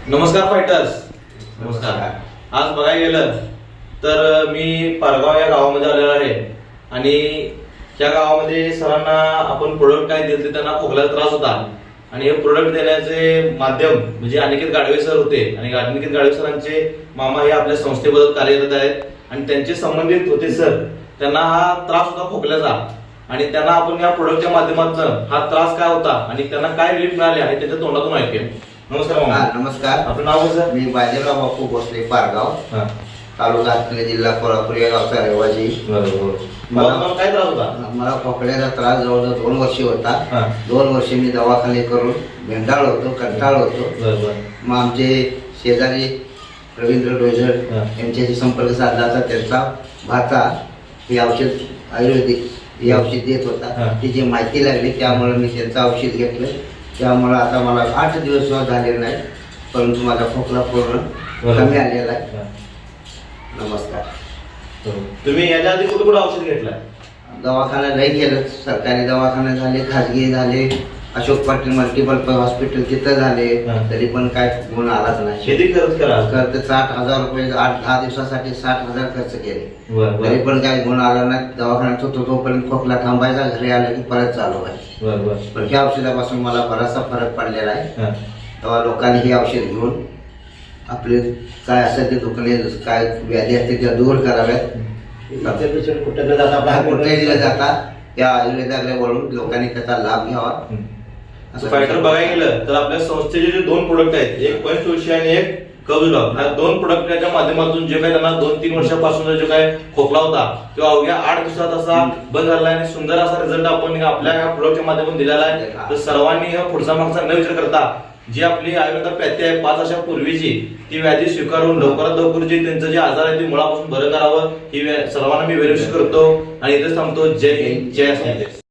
नमस्कार फायटर्स. नमस्कार. आज बघायला गेलं तर मी पारगाव या गावामध्ये आलेलो आहे आणि त्या गावामध्ये सरांना आपण प्रोडक्ट काय दिले त्यांना खोकल्याचा त्रास होता आणि हे प्रोडक्ट देण्याचे माध्यम म्हणजे अनिकेत गाडवे सर होते आणि अनिकेत गाडवे सरांचे मामा हे आपल्या संस्थेबद्दल कार्यरत आहेत आणि त्यांचे संबंधित होते सर. त्यांना हा त्रास होता खोकल्याचा आणि त्यांना आपण या प्रोडक्टच्या माध्यमातून हा त्रास काय होता आणि त्यांना काय रिलीफ मिळाले आहे त्याच्या तोंडातून ऐकूया. नमस्कार मामा. नमस्कार. आपलं नाव कसं? मी बाजीराव बापू भोसले, पारगाव, तालुका हातकणंगले, जिल्हा कोल्हापूर या गावचा रहिवासी. मला काय त्रास होता? मला खोकल्याचा त्रास जवळजवळ 2 वर्ष होता. 2 वर्ष मी दवाखाने करून भेंडाळ होतो, कंटाळ होतो. मग आमचे शेजारी रवींद्र डोईझर यांच्याशी संपर्क साधला होता. त्यांचा भाचा हे औषध आयुर्वेदिक हे औषध देत होता. ती माहिती लागली त्यामुळे मी त्यांचं औषध घेतलं. त्यामुळे आता मला 8 दिवस झाले नाही, परंतु माझा खोकला पूर्ण कमी आलेला आहे. नमस्कार. तुम्ही याच्या आधी कुठे कुठे औषध घेतलं? दवाखाना नाही केलं, सरकारी दवाखाने झाले, खाजगी झाले, अशोक पाटील मल्टिपल हॉस्पिटल तिथं झाले, तरी पण काय गुण आलाच नाही. शेती करत करा खर्च 60,000 रुपये 8-10 दिवसासाठी 60,000 खर्च केले, तरी पण काय गुण आला नाही. दवाखान्यात होतो तोपर्यंत खोकला थांबायचा, घरी आलं की परत चालू आहे. पण ह्या औषधापासून मला बराचसा फरक पडलेला आहे. तेव्हा लोकांनी हे औषध घेऊन आपले काय असेल ते दुखणे काय व्याधी असते त्या दूर कराव्यात. कुठेही न जाता या आयुर्वेदाकडे वळून लोकांनी त्याचा लाभ घ्यावा. फायटर बघायला गेलं तर आपल्या संस्थेचे जे 2 प्रोडक्ट आहेत, एक पंचतुळशी आणि एक कवजुलॉक, ह्या 2 प्रोडक्टच्या माध्यमातून जे काही त्यांना 2-3 वर्षापासून जो काय खोकला होता तो अवघ्या 8 दिवसात असा बंद झाला आणि सुंदर असा रिझल्ट आपण आपल्या या प्रोडक्टच्या माध्यमातून दिलेला आहे. तर सर्वांनी पुढचा मागचा न विचार करता जी आपली आयुर्वेदात आहे 5 वर्षापूर्वीची ती व्याधी स्वीकारून लवकरात लवकर जे त्यांचं जे आजार आहे ते मुळापासून बरं करावं ही सर्वांना मी विनंती करतो आणि इथेच थांबतो. जय हिंद, जय संदेश.